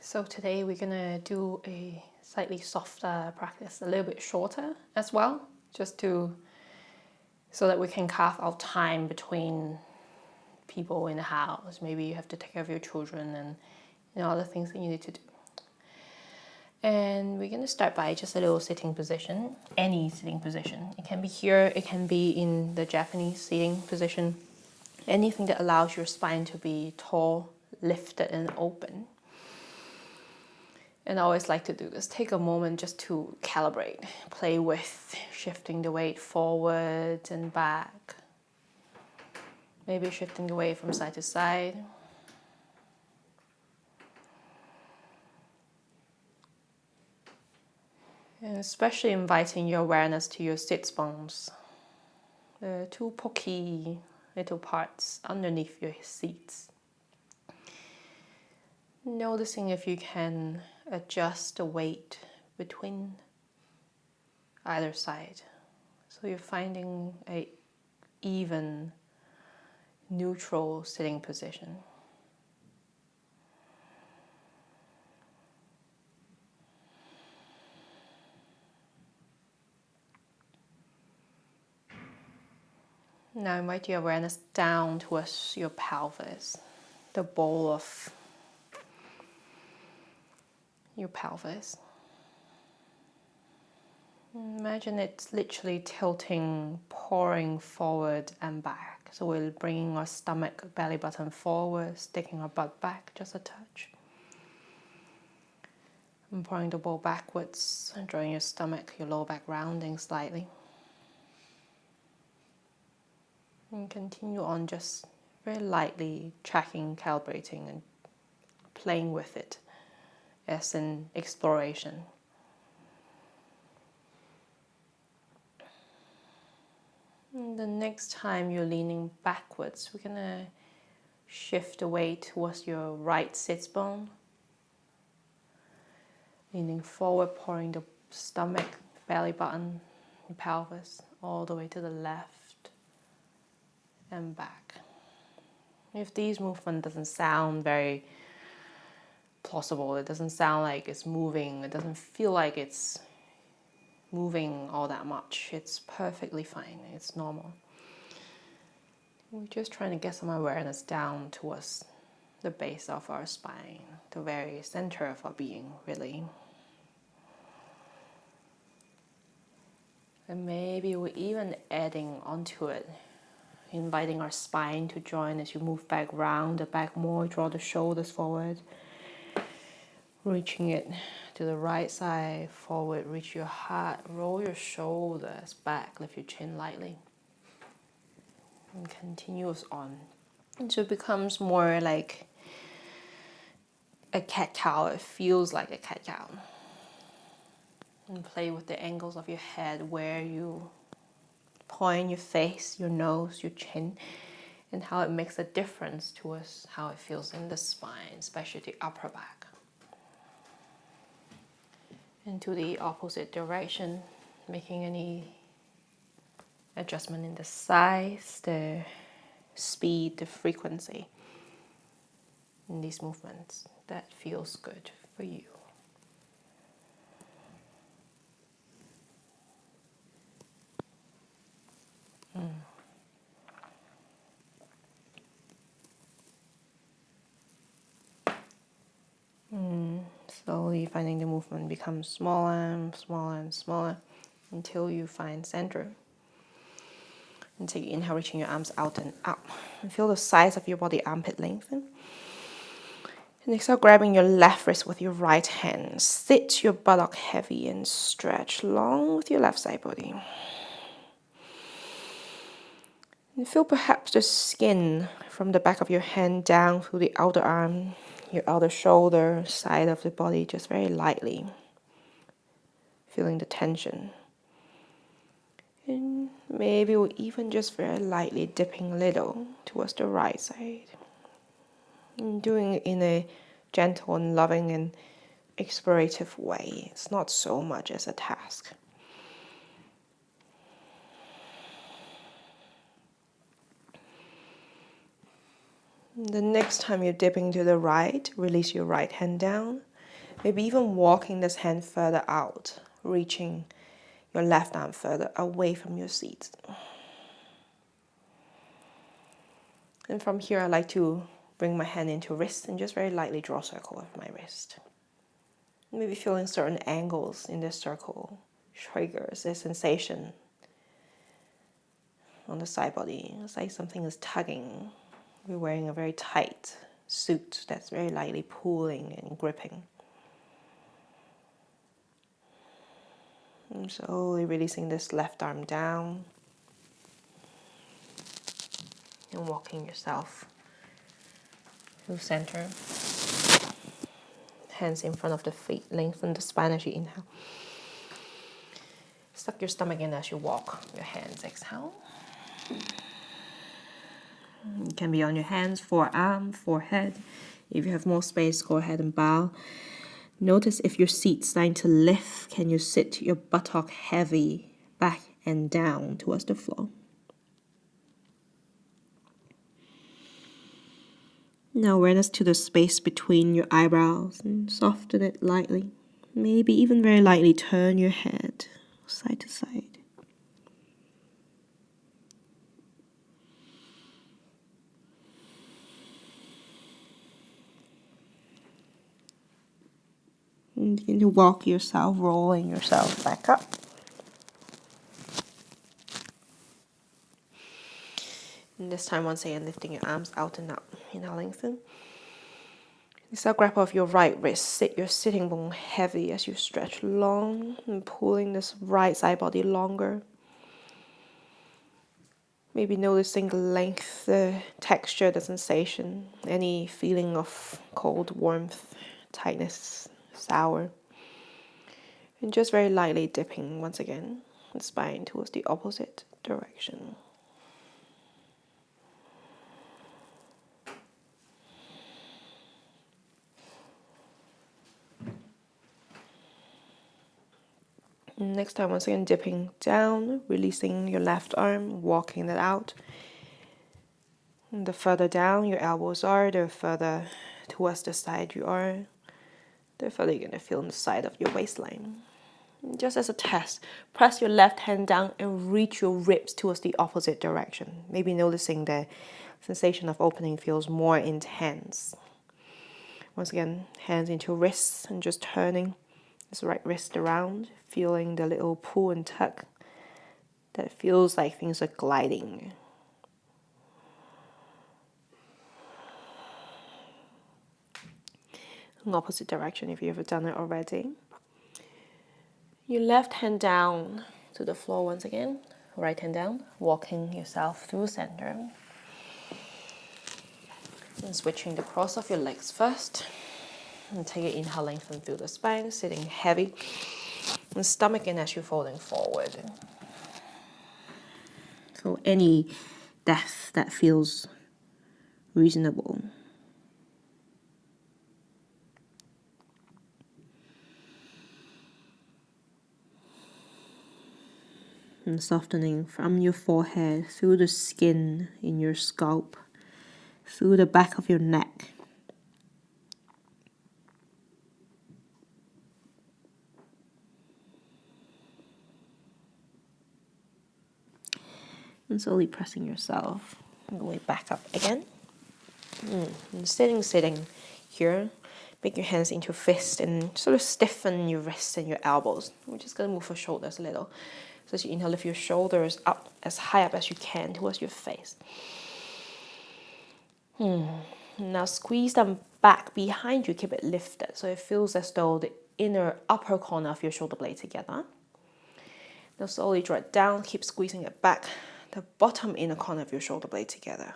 So today we're gonna do a slightly softer practice, a little bit shorter as well, just so that we can carve out time between people in the house. Maybe you have to take care of your children and other things that you need to do. And we're gonna start by just a little sitting position, any sitting position. It can be here, it can be in the Japanese sitting position. Anything that allows your spine to be tall, lifted, and open. And I always like to do this. Take a moment just to calibrate, play with shifting the weight forward and back. Maybe shifting the weight from side to side. And especially inviting your awareness to your sits bones, the two pokey little parts underneath your seats. Noticing if you can adjust the weight between either side. So you're finding a even, neutral sitting position. Now invite your awareness down towards your pelvis, the bowl of your pelvis. Imagine it's literally tilting, pouring forward and back. So we're bringing our stomach, belly button forward, sticking our butt back just a touch. And pouring the bowl backwards, and drawing your stomach, your lower back rounding slightly. And continue on just very lightly tracking, calibrating, and playing with it as an exploration. And the next time you're leaning backwards, we're going to shift the weight towards your right sits bone. Leaning forward, pouring the stomach, belly button, and pelvis all the way to the left and back. If these movements doesn't sound very plausible, it doesn't sound like it's moving, it doesn't feel like it's moving all that much, it's perfectly fine, it's normal. We're just trying to get some awareness down towards the base of our spine, the very center of our being, really. And maybe we're even adding onto it, inviting our spine to join as you move back round the back more, draw the shoulders forward, reaching it to the right side, forward, reach your heart, roll your shoulders back, lift your chin lightly. And continues on. And so it becomes more like a cat-cow. It feels like a cat-cow. And play with the angles of your head, where you point your face, your nose, your chin, and how it makes a difference to us, how it feels in the spine, especially the upper back. Into the opposite direction, making any adjustment in the size, the speed, the frequency in these movements that feels good for you. Slowly finding the movement becomes smaller and smaller and smaller until you find center. And take inhale, reaching your arms out and up. And feel the size of your body armpit lengthen. And exhale, grabbing your left wrist with your right hand. Sit your buttock heavy and stretch long with your left side body. And feel perhaps the skin from the back of your hand down through the outer arm, your outer shoulder, side of the body, just very lightly. Feeling the tension. And maybe we're even just very lightly dipping a little towards the right side. And doing it in a gentle and loving and explorative way. It's not so much as a task. The next time you're dipping to the right, release your right hand down. Maybe even walking this hand further out, reaching your left arm further away from your seat. And from here, I like to bring my hand into wrist and just very lightly draw a circle with my wrist. Maybe feeling certain angles in this circle triggers a sensation on the side body. It's like something is tugging. We're wearing a very tight suit that's very lightly pulling and gripping. And slowly releasing this left arm down and walking yourself through center. Hands in front of the feet, lengthen the spine as you inhale. Suck your stomach in as you walk. Your hands, exhale. It can be on your hands, forearm, forehead. If you have more space, go ahead and bow. Notice if your seat's starting to lift, can you sit your buttock heavy back and down towards the floor? Now awareness to the space between your eyebrows and soften it lightly. Maybe even very lightly turn your head side to side. And begin to walk yourself, rolling yourself back up. And this time, once again, lifting your arms out and up. Inhale, lengthen. Exhale, grab off your right wrist. Sit your sitting bone heavy as you stretch long and pulling this right side body longer. Maybe noticing the length, the texture, the sensation, any feeling of cold, warmth, tightness, sour. And just very lightly dipping once again the spine towards the opposite direction. Next time, once again, dipping down, releasing your left arm, walking it out. And the further down your elbows are, the further towards the side you are, the further you're going to feel on the side of your waistline. And just as a test, press your left hand down and reach your ribs towards the opposite direction. Maybe noticing the sensation of opening feels more intense. Once again, hands into wrists and just turning this right wrist around, feeling the little pull and tug that feels like things are gliding. In opposite direction if you've ever done it already. Your left hand down to the floor once again, right hand down, walking yourself through center. And switching the cross of your legs first. And take an inhale, lengthen through the spine, sitting heavy. And stomach in as you're folding forward. So any depth that feels reasonable. And softening from your forehead, through the skin in your scalp, through the back of your neck. And slowly pressing yourself all the way back up again. And sitting here. Make your hands into fist and sort of stiffen your wrists and your elbows. We're just going to move your shoulders a little. So as you inhale, lift your shoulders up as high up as you can towards your face. Now squeeze them back behind you. Keep it lifted so it feels as though the inner upper corner of your shoulder blade together. Now slowly draw it down. Keep squeezing it back. The bottom inner corner of your shoulder blade together.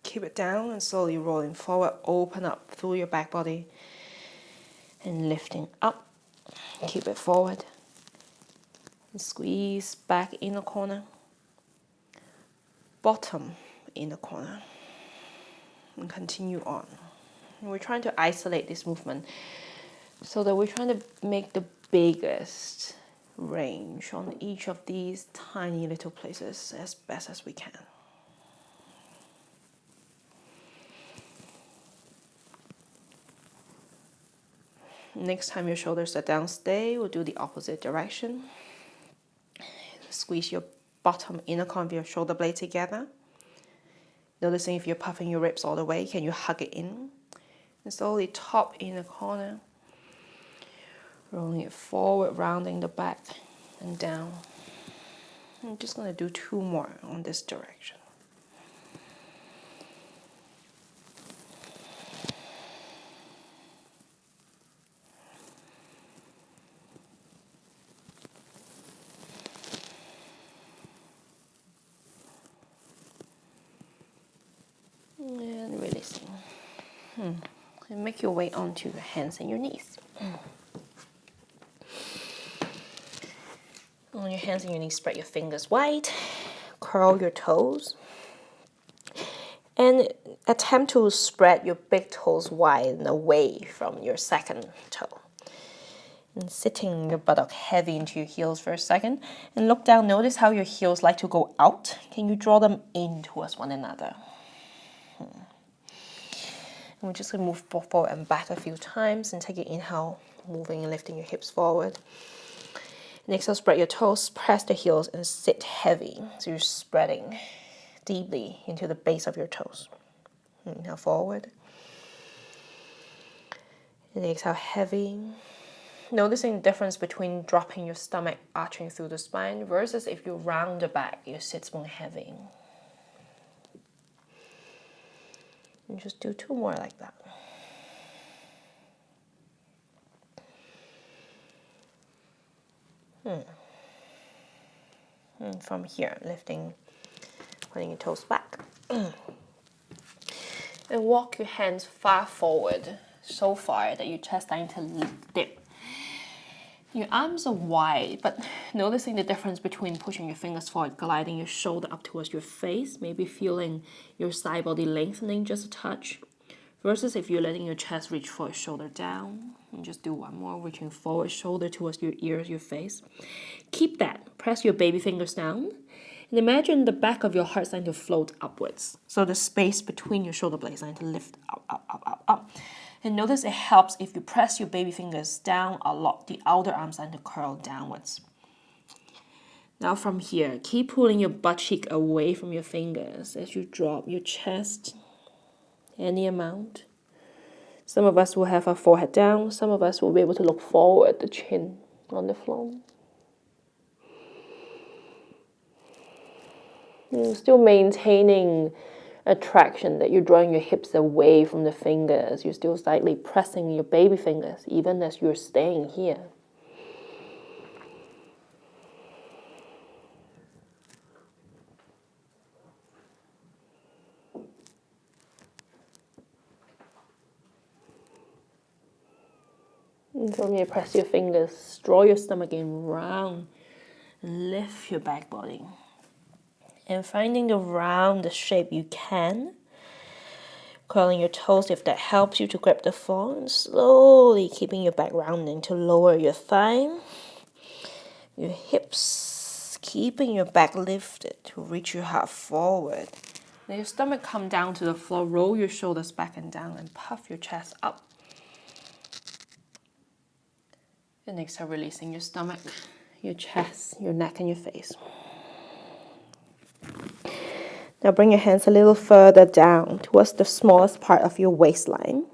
Keep it down and slowly rolling forward. Open up through your back body. And lifting up. Keep it forward. And squeeze back inner corner. Bottom inner corner. And continue on. And we're trying to isolate this movement so that we're trying to make the biggest range on each of these tiny little places as best as we can. Next time your shoulders are down, stay. We'll do the opposite direction. Squeeze your bottom inner corner of your shoulder blade together. Noticing if you're puffing your ribs all the way, can you hug it in? And slowly top inner corner. Rolling it forward, rounding the back and down. I'm just going to do 2 more on this direction. And releasing. And make your way onto your hands and your knees. On your hands and your knees, spread your fingers wide, curl your toes, and attempt to spread your big toes wide and away from your second toe. And sitting your buttock heavy into your heels for a second, and look down. Notice how your heels like to go out. Can you draw them in towards one another? And we're just going to move forward and back a few times, and take an inhale, moving and lifting your hips forward. And exhale, spread your toes, press the heels, and sit heavy. So you're spreading deeply into the base of your toes. Inhale forward. And exhale heavy. Noticing the difference between dropping your stomach, arching through the spine, versus if you round the back, you sit bone heavy. And just do 2 more like that. And from here, lifting, putting your toes back. And walk your hands far forward, so far that your chest starting to dip. Your arms are wide, but noticing the difference between pushing your fingers forward, gliding your shoulder up towards your face, maybe feeling your side body lengthening just a touch, versus if you're letting your chest reach for your shoulder down. And just do 1 more, reaching forward, shoulder towards your ears, your face. Keep that. Press your baby fingers down. And imagine the back of your heart starting to float upwards. So the space between your shoulder blades starting to lift up, up, up, up, up. And notice it helps if you press your baby fingers down a lot. The outer arms starting to curl downwards. Now from here, keep pulling your butt cheek away from your fingers as you drop your chest. Any amount. Some of us will have our forehead down. Some of us will be able to look forward, the chin on the floor. You're still maintaining attraction that you're drawing your hips away from the fingers. You're still slightly pressing your baby fingers, even as you're staying here. And from here, press your fingers, draw your stomach in round, lift your back body. And finding the roundest shape you can. Curling your toes if that helps you to grab the floor. And slowly keeping your back rounding to lower your thigh. Your hips, keeping your back lifted to reach your heart forward. Let your stomach come down to the floor. Roll your shoulders back and down and puff your chest up. And exhale, releasing your stomach, your chest, your neck, and your face. Now bring your hands a little further down towards the smallest part of your waistline.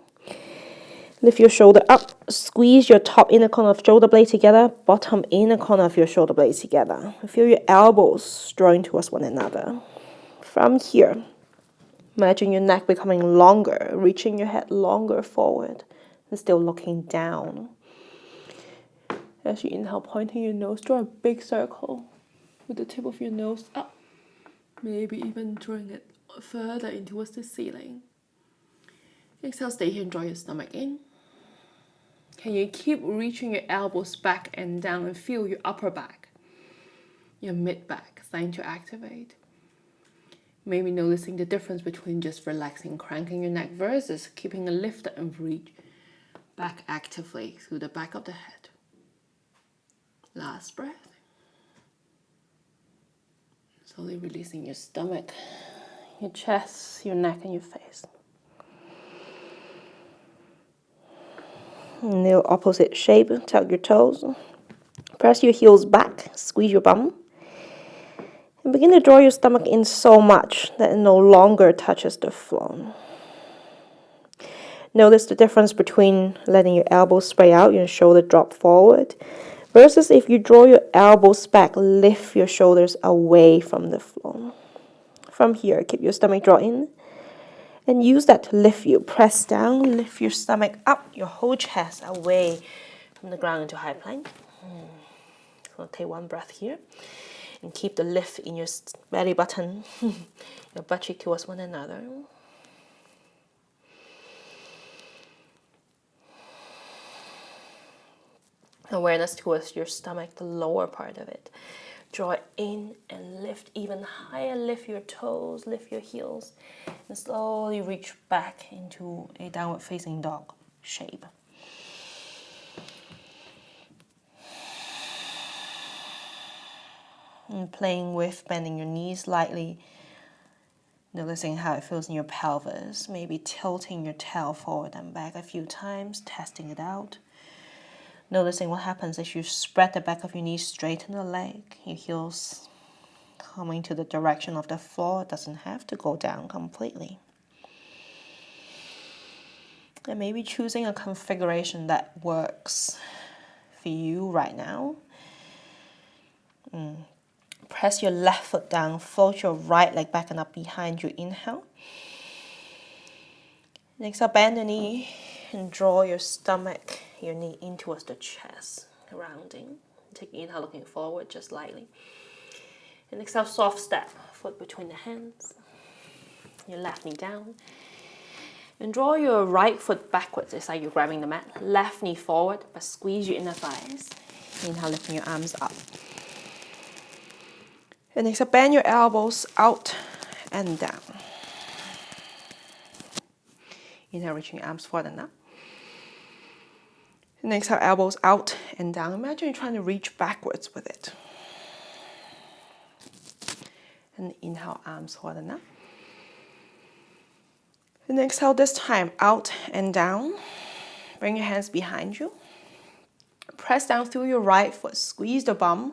Lift your shoulder up, squeeze your top inner corner of shoulder blade together, bottom inner corner of your shoulder blades together. Feel your elbows drawing towards one another. From here, imagine your neck becoming longer, reaching your head longer forward, and still looking down. As you inhale, pointing your nose, draw a big circle with the tip of your nose up. Maybe even drawing it further in towards the ceiling. Exhale, stay here and draw your stomach in. Can you keep reaching your elbows back and down and feel your upper back, your mid back starting to activate? Maybe noticing the difference between just relaxing, cranking your neck versus keeping a lifted and reach back actively through the back of the head. Last breath. Slowly releasing your stomach, your chest, your neck, and your face. Nail opposite shape, tuck your toes. Press your heels back, squeeze your bum. And begin to draw your stomach in so much that it no longer touches the floor. Notice the difference between letting your elbows spread out, your shoulder drop forward, versus if you draw your elbows back, lift your shoulders away from the floor. From here, keep your stomach draw in, and use that to lift you. Press down, lift your stomach up, your whole chest away from the ground into high plank. So take one breath here, and keep the lift in your belly button, your butt cheek towards one another. Awareness towards your stomach, the lower part of it. Draw it in and lift even higher. Lift your toes, lift your heels, and slowly reach back into a downward facing dog shape. And playing with bending your knees slightly, noticing how it feels in your pelvis. Maybe tilting your tail forward and back a few times, testing it out. Noticing what happens as you spread the back of your knees, straighten the leg, your heels coming to the direction of the floor. It doesn't have to go down completely. And maybe choosing a configuration that works for you right now. Press your left foot down, float your right leg back and up behind you. Inhale. Next up, bend the knee and draw your stomach, your knee in towards the chest, rounding. Take inhale, looking forward just lightly. And exhale, soft step, foot between the hands, your left knee down. And draw your right foot backwards. It's like you're grabbing the mat. Left knee forward, but squeeze your inner thighs. Inhale, lifting your arms up. And exhale, bend your elbows out and down. Inhale, reaching your arms forward and up. And exhale, elbows out and down. Imagine you're trying to reach backwards with it. And inhale, arms forward and up. And exhale, this time out and down. Bring your hands behind you. Press down through your right foot. Squeeze the bum.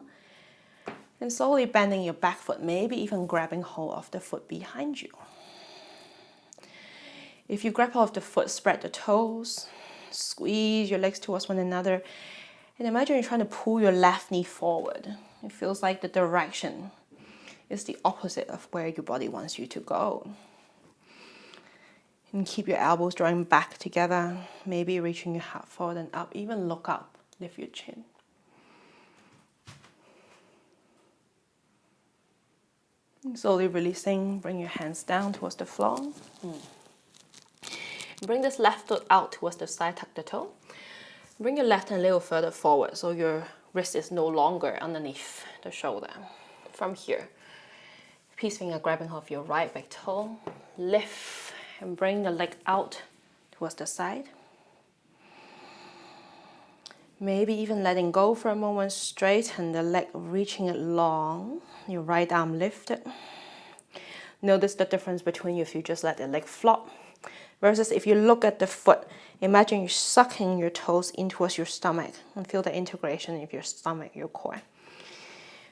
And slowly bending your back foot, maybe even grabbing hold of the foot behind you. If you grab hold of the foot, spread the toes. Squeeze your legs towards one another. And imagine you're trying to pull your left knee forward. It feels like the direction is the opposite of where your body wants you to go. And keep your elbows drawing back together. Maybe reaching your heart forward and up. Even look up. Lift your chin. And slowly releasing. Bring your hands down towards the floor. Bring this left foot out towards the side, tuck the toe. Bring your left hand a little further forward so your wrist is no longer underneath the shoulder. From here, peace finger grabbing hold of your right back toe. Lift and bring the leg out towards the side. Maybe even letting go for a moment, straighten the leg, reaching it long. Your right arm lifted. Notice the difference between you if you just let the leg flop. Versus if you look at the foot, imagine you're sucking your toes in towards your stomach and feel the integration of your stomach, your core.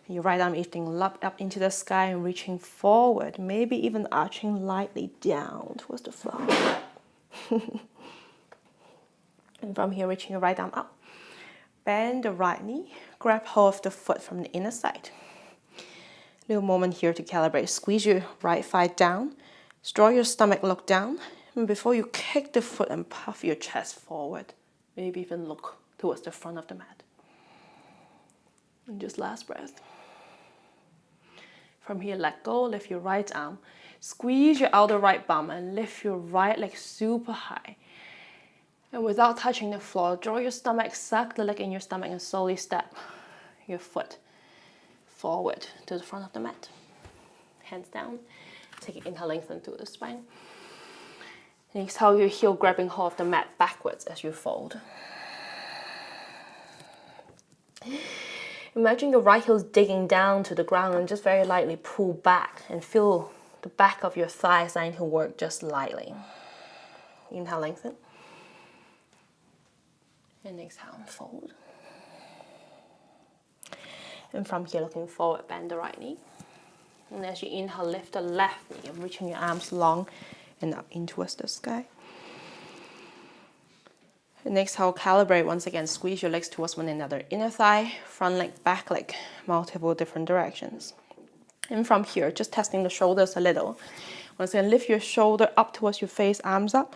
Your right arm lifting up into the sky and reaching forward, maybe even arching lightly down towards the floor. And from here, reaching your right arm up. Bend the right knee, grab hold of the foot from the inner side. Little moment here to calibrate. Squeeze your right thigh down, draw your stomach, look down. And before you kick the foot and puff your chest forward, maybe even look towards the front of the mat. And just last breath. From here, let go, lift your right arm. Squeeze your outer right bum and lift your right leg super high. And without touching the floor, draw your stomach, suck the leg in your stomach and slowly step your foot forward to the front of the mat. Hands down. Take an inhale, lengthen through the spine. And exhale, your heel grabbing hold of the mat backwards as you fold. Imagine your right heel digging down to the ground and just very lightly pull back and feel the back of your thigh starting to work just lightly. Inhale, lengthen. And exhale and fold. And from here, looking forward, bend the right knee. And as you inhale, lift the left knee, reaching your arms long and up in towards the sky. And exhale, calibrate once again, squeeze your legs towards one another. Inner thigh, front leg, back leg, multiple different directions. And from here, just testing the shoulders a little. Once again, lift your shoulder up towards your face, arms up.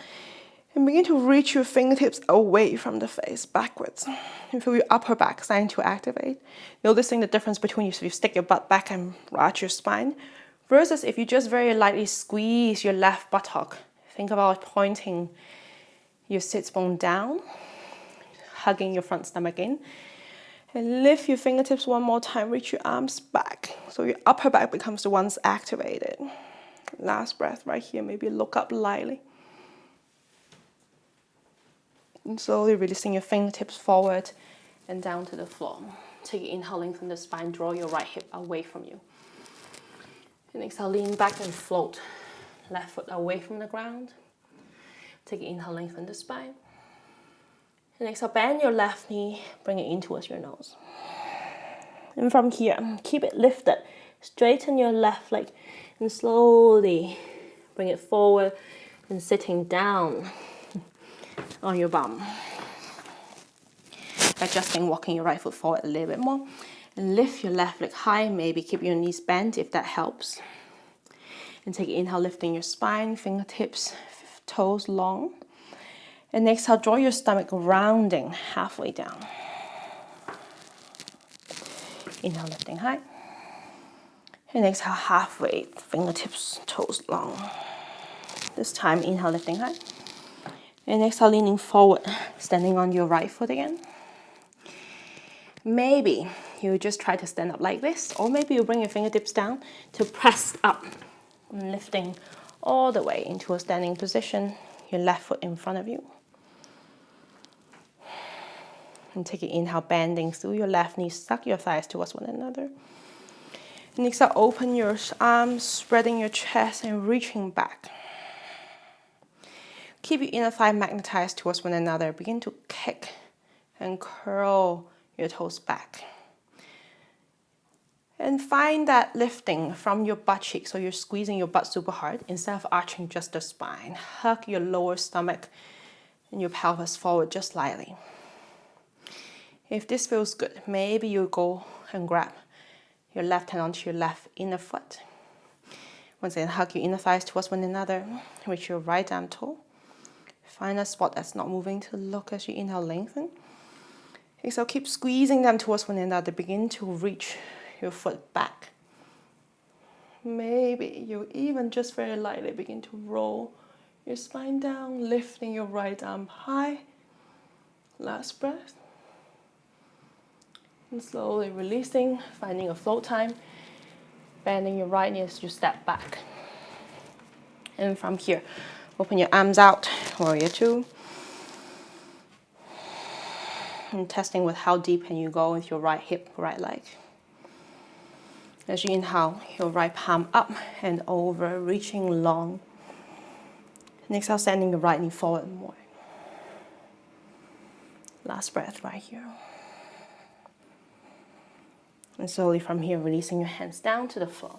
And begin to reach your fingertips away from the face, backwards. And feel your upper back starting to activate. Noticing the difference between if you stick your butt back and arch your spine, versus if you just very lightly squeeze your left buttock. Think about pointing your sits bone down, hugging your front stomach in. And lift your fingertips one more time, reach your arms back. So your upper back becomes the ones activated. Last breath right here, maybe look up lightly. And slowly releasing your fingertips forward and down to the floor. Take an inhale, lengthen the spine, draw your right hip away from you. And exhale, lean back and float. Left foot away from the ground. Take an inhale, lengthen the spine. And exhale, bend your left knee, bring it in towards your nose. And from here, keep it lifted. Straighten your left leg and slowly bring it forward and sitting down on your bum. Adjusting, walking your right foot forward a little bit more. And lift your left leg high, maybe keep your knees bent if that helps. And take an inhale, lifting your spine, fingertips, toes long. And exhale, draw your stomach rounding halfway down. Inhale, lifting high. And exhale, halfway, fingertips, toes long. This time, inhale, lifting high. And exhale, leaning forward, standing on your right foot again. Maybe you just try to stand up like this, or maybe you bring your fingertips down to press up, and lifting all the way into a standing position, your left foot in front of you. And take an inhale, bending through your left knee, suck your thighs towards one another. And exhale, open your arms, spreading your chest and reaching back. Keep your inner thigh magnetized towards one another. Begin to kick and curl your toes back. And find that lifting from your butt cheek, so you're squeezing your butt super hard instead of arching just the spine. Hug your lower stomach and your pelvis forward just slightly. If this feels good, maybe you go and grab your left hand onto your left inner foot. Once again, hug your inner thighs towards one another. Reach your right arm toe. Find a spot that's not moving to look as you inhale, lengthen. Exhale, keep squeezing them towards one another. Begin to reach your foot back. Maybe you even just very lightly begin to roll your spine down, lifting your right arm high. Last breath. And slowly releasing, finding a float time. Bending your right knee as you step back. And from here, open your arms out, warrior two. And testing with how deep can you go with your right hip, right leg. As you inhale, your right palm up and over, reaching long. And exhale, sending the right knee forward more. Last breath right here. And slowly from here, releasing your hands down to the floor.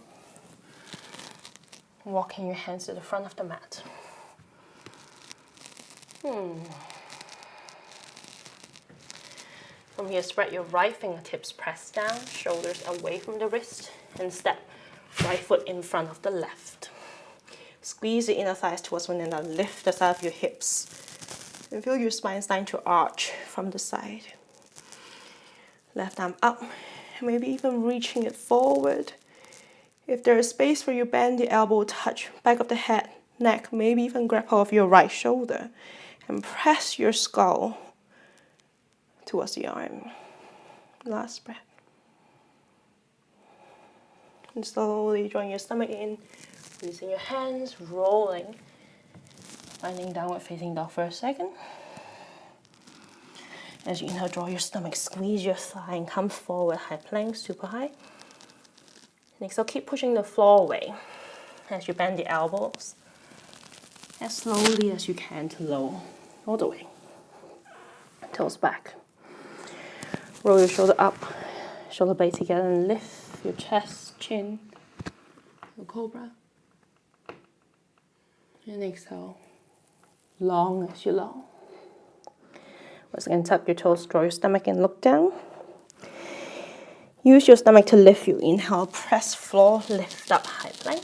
Walking your hands to the front of the mat. From here, spread your right fingertips, press down, shoulders away from the wrist, and step right foot in front of the left. Squeeze the inner thighs towards one another, lift the side of your hips, and feel your spine starting to arch from the side. Left arm up, maybe even reaching it forward. If there is space for you, bend the elbow, touch back of the head, neck, maybe even grab hold of your right shoulder, and press your skull towards the arm. Last breath. And slowly drawing your stomach in, releasing your hands, rolling, finding downward facing dog for a second. As you inhale, draw your stomach, squeeze your thigh, and come forward, high plank, super high. Next, so keep pushing the floor away as you bend the elbows as slowly as you can to low all the way toes back. Roll your shoulder up, shoulder blade together, and lift your chest, chin, your cobra. And exhale, long as you long. Once again, tuck your toes, draw your stomach in, look down. Use your stomach to lift you. Inhale, press floor, lift up, high plank.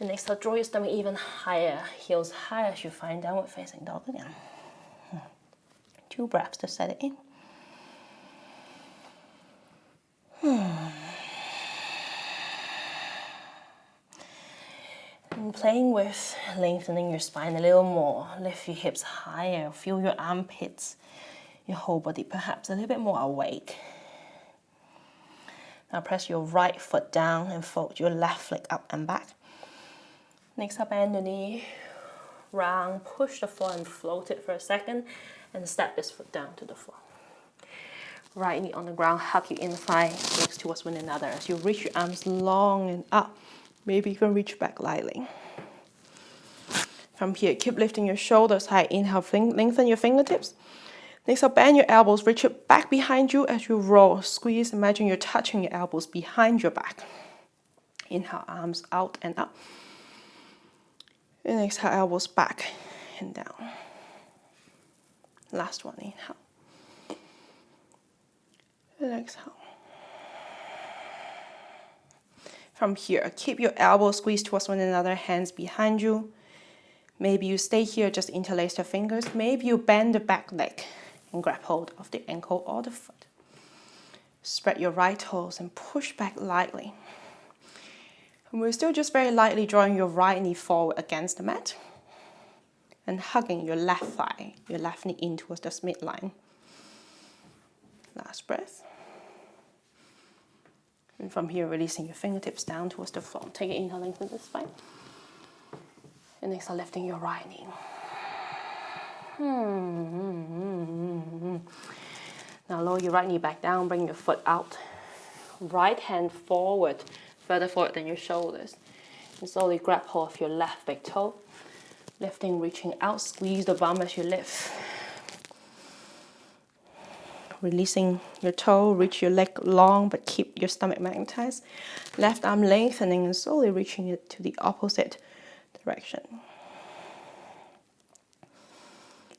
And exhale, draw your stomach even higher, heels high as you find downward facing dog again. 2 breaths to set it in. And playing with lengthening your spine a little more. Lift your hips higher, feel your armpits, your whole body perhaps a little bit more awake. Now press your right foot down and fold your left leg up and back. Next up, bend the knee, round, push the floor and float it for a second, and step this foot down to the floor. Right knee on the ground, hug your inner thigh, legs towards one another as you reach your arms long and up. Maybe even reach back lightly. From here, keep lifting your shoulders high. Inhale, lengthen your fingertips. Next up, bend your elbows, reach it back behind you as you roll. Squeeze, imagine you're touching your elbows behind your back. Inhale, arms out and up. And exhale, elbows back and down. Last one, inhale. And exhale. From here, keep your elbows squeezed towards one another, hands behind you. Maybe you stay here, just interlace your fingers. Maybe you bend the back leg and grab hold of the ankle or the foot. Spread your right toes and push back lightly. And we're still just very lightly drawing your right knee forward against the mat and hugging your left thigh, your left knee in towards the midline. Last breath. And from here, releasing your fingertips down towards the floor. Take an inhale, lengthen the spine. And exhale, lifting your right knee. Now lower your right knee back down, bring your foot out. Right hand forward, further forward than your shoulders. And slowly grab hold of your left big toe. Lifting, reaching out, squeeze the bum as you lift. Releasing your toe, reach your leg long, but keep your stomach magnetized. Left arm lengthening and slowly reaching it to the opposite direction.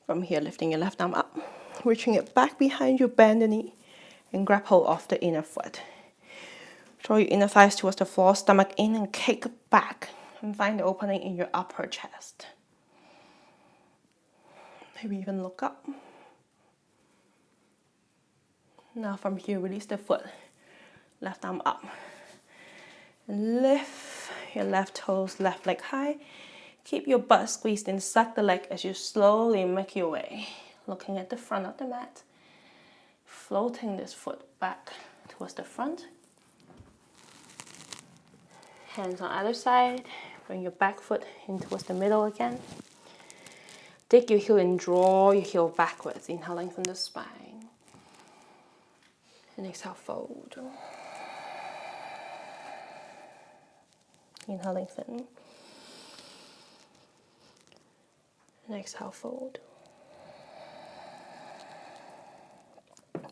From here, lifting your left arm up, reaching it back behind you, bend the knee, and grab hold of the inner foot. Draw your inner thighs towards the floor, stomach in and kick back, and find the opening in your upper chest. Maybe even look up. Now from here, release the foot, left arm up. And lift your left toes, left leg high. Keep your butt squeezed and suck the leg as you slowly make your way. Looking at the front of the mat. Floating this foot back towards the front. Hands on either side. Bring your back foot in towards the middle again. Dig your heel and draw your heel backwards. Inhale, lengthen the spine. And exhale, fold. Inhale, lengthen. And exhale, fold.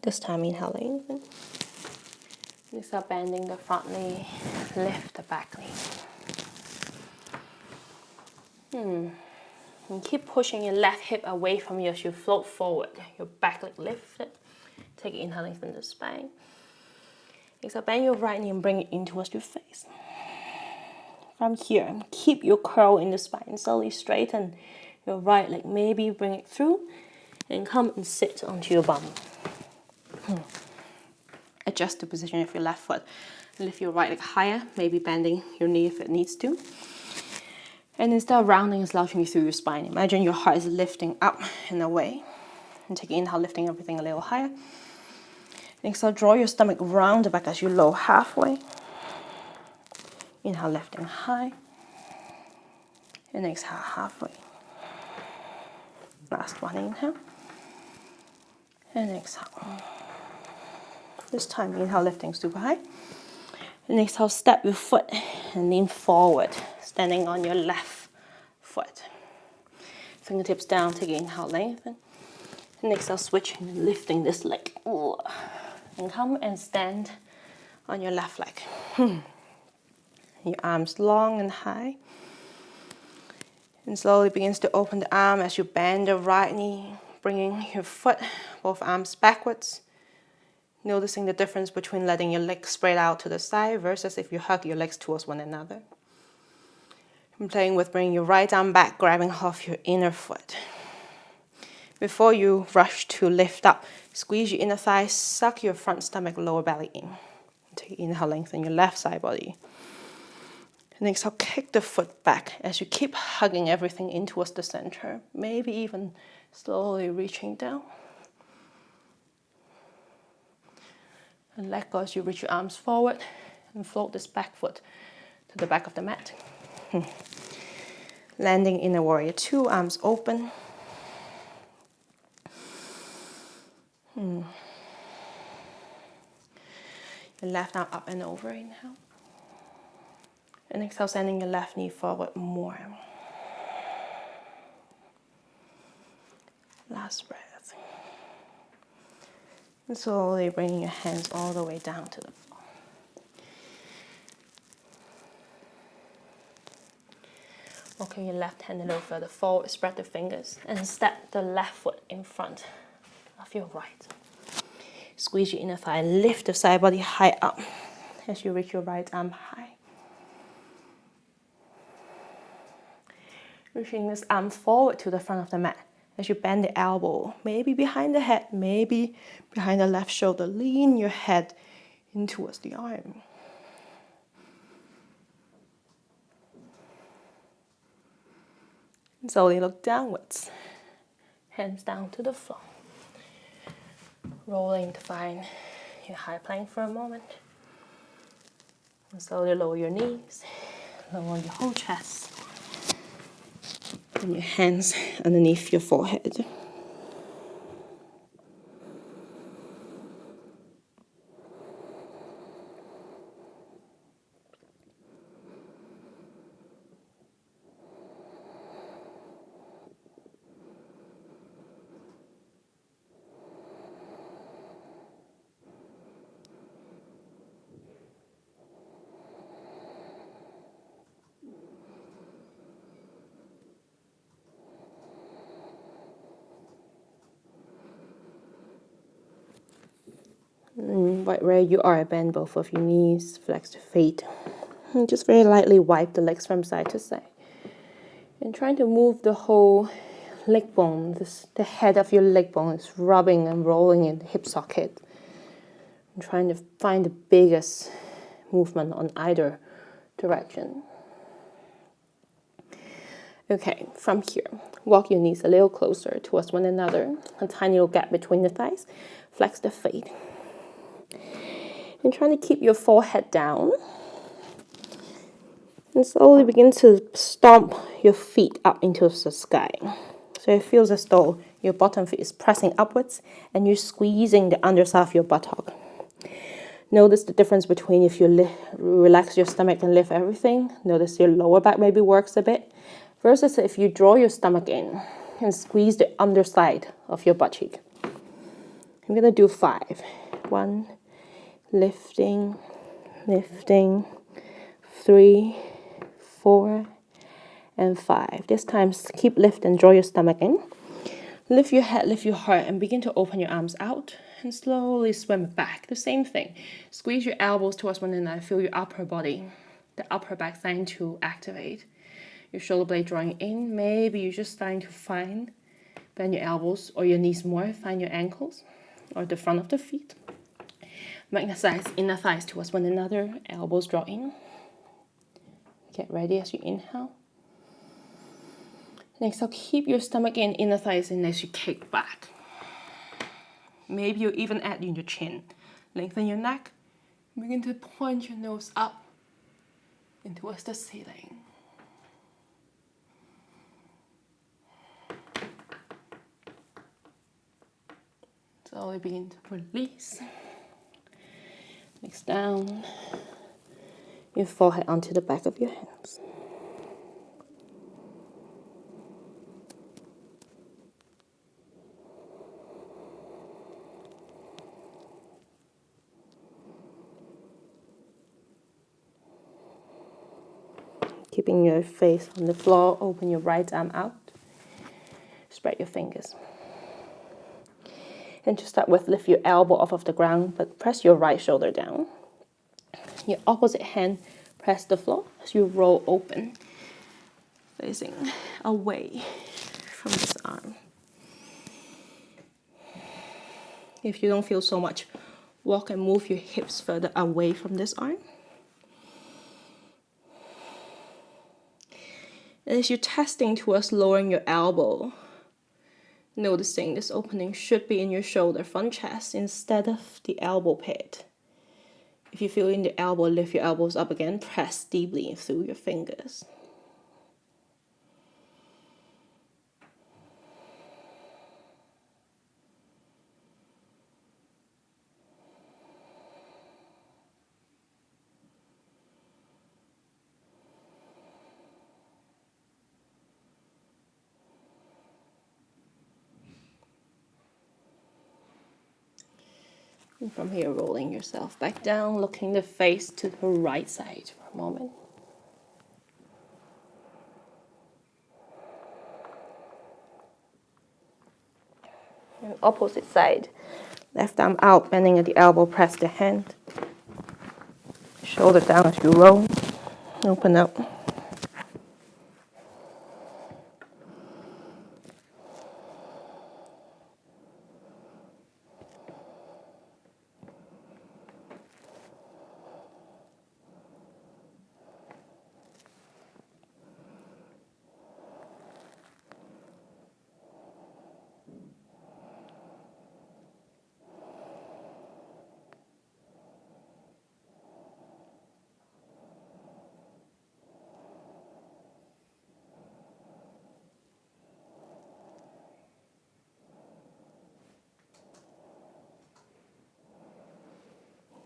This time, inhale, lengthen. And exhale, bending the front knee, lift the back knee. And keep pushing your left hip away from you as you float forward. Your back leg lifted. Take an inhale, lengthen the spine. Exhale, bend your right knee and bring it in towards your face. From here, keep your curl in the spine. Slowly straighten your right leg. Maybe bring it through and come and sit onto your bum. Adjust the position of your left foot. Lift your right leg higher, maybe bending your knee if it needs to. And instead of rounding and slouching through your spine, imagine your heart is lifting up and away. And take an inhale, lifting everything a little higher. Exhale, draw your stomach round the back as you lower halfway. Inhale, lifting high. And exhale, halfway. Last one, inhale. And exhale. This time, inhale, lifting super high. And exhale, step your foot and lean forward, standing on your left foot. Fingertips down, take an inhale, lengthen. And next I'll switch and lifting this leg. Ooh. And come and stand on your left leg. Your arms long and high. And slowly begins to open the arm as you bend the right knee, bringing your foot, both arms backwards. Noticing the difference between letting your legs spread out to the side versus if you hug your legs towards one another. And playing with bringing your right arm back, grabbing off your inner foot. Before you rush to lift up, squeeze your inner thighs, suck your front stomach, lower belly in. Take inhale, lengthen your left side body. And exhale, kick the foot back as you keep hugging everything in towards the center. Maybe even slowly reaching down. And let go as you reach your arms forward and float this back foot to the back of the mat. Landing in a warrior two, arms open. Your left arm up and over, inhale. And exhale, sending your left knee forward more. Last breath. And slowly bringing your hands all the way down to the floor. Walking your left hand a little further forward, spread the fingers, and step the left foot in front of your right. Squeeze your inner thigh, lift the side body high up as you reach your right arm high. Reaching this arm forward to the front of the mat as you bend the elbow, maybe behind the head, maybe behind the left shoulder. Lean your head in towards the arm. And slowly look downwards, hands down to the floor. Rolling to find your high plank for a moment. And slowly lower your knees, lower your whole chest. And your hands underneath your forehead. Right where you are, bend both of your knees, flex the feet. And just very lightly wipe the legs from side to side. And trying to move the whole leg bone, the head of your leg bone is rubbing and rolling in the hip socket. And trying to find the biggest movement on either direction. Okay, from here, walk your knees a little closer towards one another. A tiny little gap between the thighs. Flex the feet. And trying to keep your forehead down. And slowly begin to stomp your feet up into the sky. So it feels as though your bottom foot is pressing upwards and you're squeezing the underside of your buttock. Notice the difference between if you relax your stomach and lift everything. Notice your lower back maybe works a bit. Versus if you draw your stomach in and squeeze the underside of your butt cheek. I'm going to do 5. 1, lifting, lifting, 3, 4, and 5. This time, keep lifting, draw your stomach in. Lift your head, lift your heart, and begin to open your arms out and slowly swim back. The same thing. Squeeze your elbows towards one another, feel your upper body, the upper back starting to activate. Your shoulder blade drawing in. Maybe you're just starting to bend your elbows or your knees more, find your ankles or the front of the feet. Magnetize inner thighs towards one another, elbows draw in. Get ready as you inhale. Next, I'll keep your stomach in, inner thighs in as you kick back. Maybe you even add in your chin. Lengthen your neck. Begin to point your nose up and towards the ceiling. Slowly begin to release. Next down. Your forehead onto the back of your hands. Keeping your face on the floor, open your right arm out. Spread your fingers. And to start with, lift your elbow off of the ground, but press your right shoulder down. Your opposite hand, press the floor as you roll open, facing away from this arm. If you don't feel so much, walk and move your hips further away from this arm. And as you're testing towards lowering your elbow, noticing this opening should be in your shoulder front chest instead of the elbow pit. If you feel in the elbow, lift your elbows up again, press deeply through your fingers. And from here, rolling yourself back down, looking the face to the right side for a moment. And opposite side, left arm out, bending at the elbow, press the hand. Shoulder down as you roll, open up.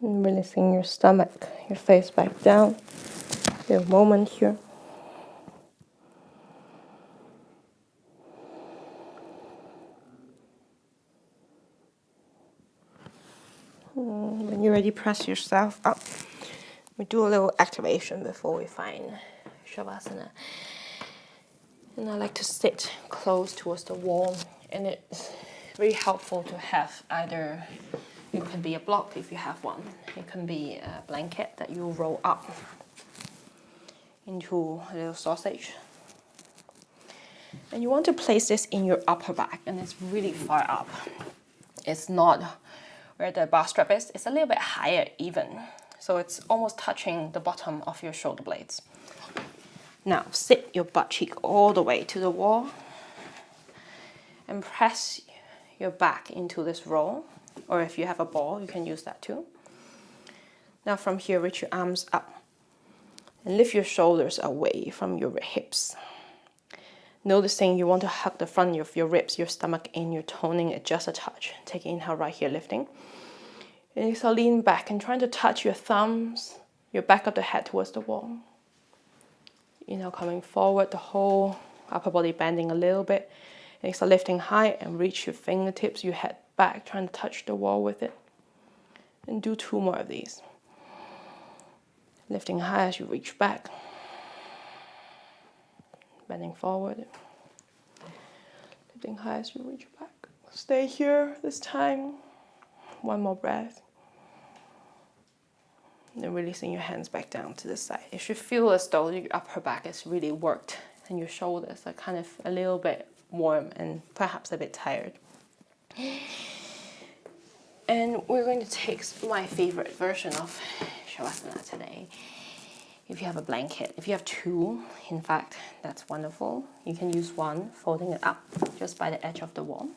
And releasing your stomach, your face back down. Feel a moment here. When you're ready, press yourself up. We do a little activation before we find Shavasana. And I like to sit close towards the wall, and it's very helpful to have either, it can be a block if you have one, it can be a blanket that you roll up into a little sausage. And you want to place this in your upper back, and it's really far up. It's not where the bar strap is, it's a little bit higher even. So it's almost touching the bottom of your shoulder blades. Now sit your butt cheek all the way to the wall and press your back into this roll, or if you have a ball, you can use that too. Now from here, reach your arms up and lift your shoulders away from your hips. Noticing you want to hug the front of your ribs, your stomach in, you're toning it just a touch. Take inhale right here, lifting. And exhale, lean back and trying to touch your thumbs, your back of the head towards the wall. Inhale, coming forward, the whole upper body bending a little bit. And exhale, lifting high and reach your fingertips, your head back, trying to touch the wall with it. And do 2 more of these. Lifting high as you reach back. Bending forward. Lifting high as you reach back. Stay here this time. 1 more breath. And then releasing your hands back down to the side. You should feel as though your upper back is really worked and your shoulders are kind of a little bit warm and perhaps a bit tired. And we're going to take my favorite version of Shavasana today. If you have a blanket, if you have 2, in fact, that's wonderful. You can use 1, folding it up just by the edge of the wall.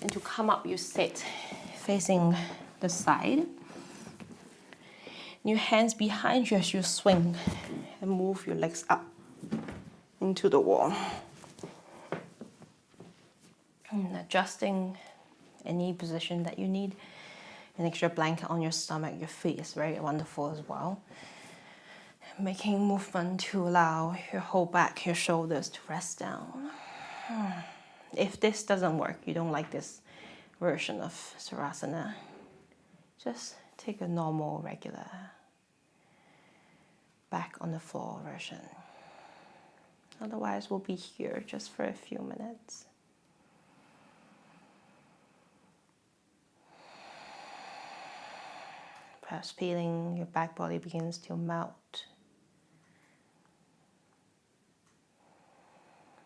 And to come up, you sit facing the side. Your hands behind you as you swing and move your legs up into the wall. And adjusting any position that you need. An extra blanket on your stomach, your feet is very wonderful as well. Making movement to allow your whole back, your shoulders to rest down. If this doesn't work, you don't like this version of Sarasana, just take a normal, regular back on the floor version. Otherwise, we'll be here just for a few minutes. Perhaps feeling your back body begins to melt.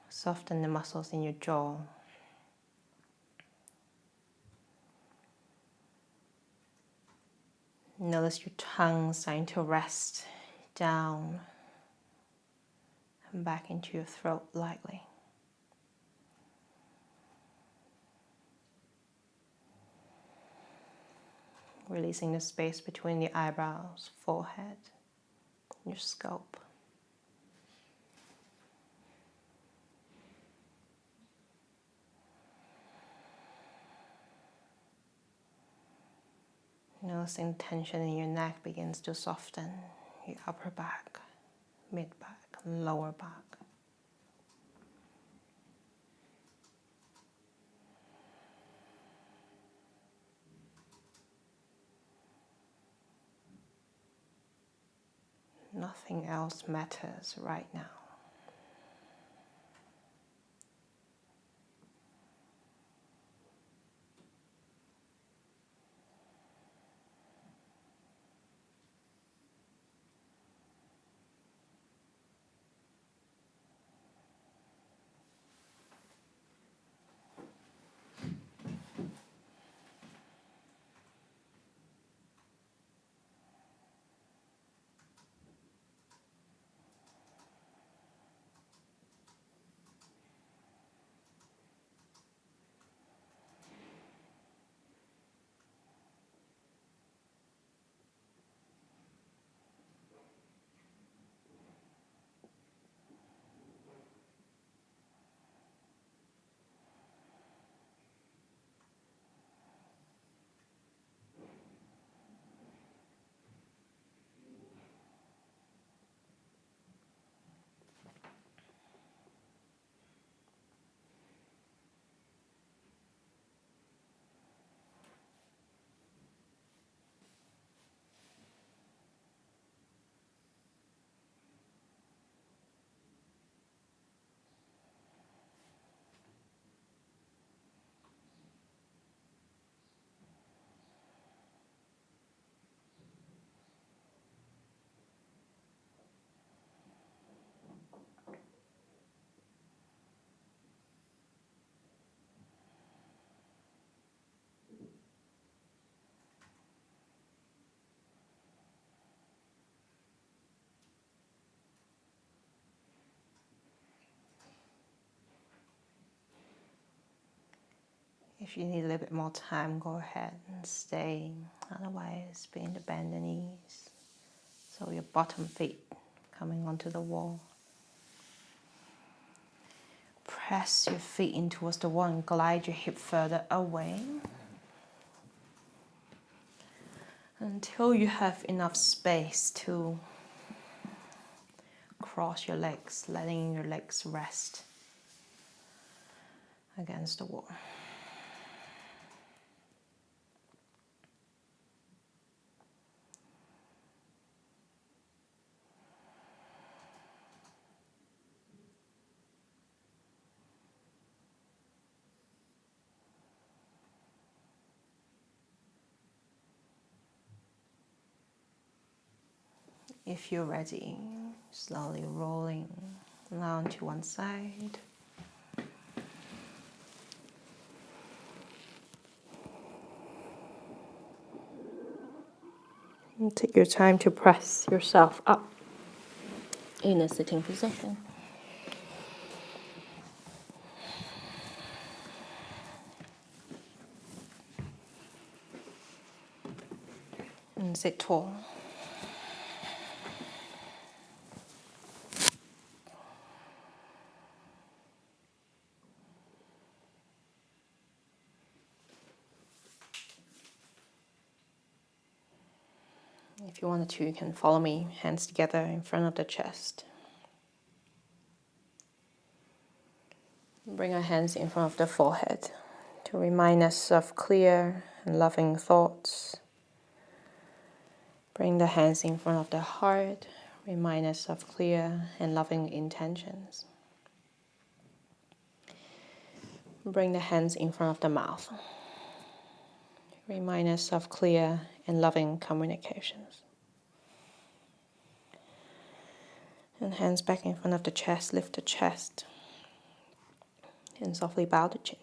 Soften the muscles in your jaw. Notice your tongue starting to rest down and back into your throat lightly. Releasing the space between the eyebrows, forehead, your scalp. Noticing tension in your neck begins to soften, your upper back, mid back, lower back. Nothing else matters right now. If you need a little bit more time, go ahead and stay. Otherwise, begin to bend the knees. So your bottom feet coming onto the wall. Press your feet in towards the wall and glide your hip further away until you have enough space to cross your legs, letting your legs rest against the wall. If you're ready, slowly rolling down to one side. And take your time to press yourself up in a sitting position. And sit tall. If you wanted to, you can follow me, hands together in front of the chest. Bring our hands in front of the forehead to remind us of clear and loving thoughts. Bring the hands in front of the heart, remind us of clear and loving intentions. Bring the hands in front of the mouth. Remind us of clear and loving communications. And hands back in front of the chest, lift the chest. And softly bow the chin.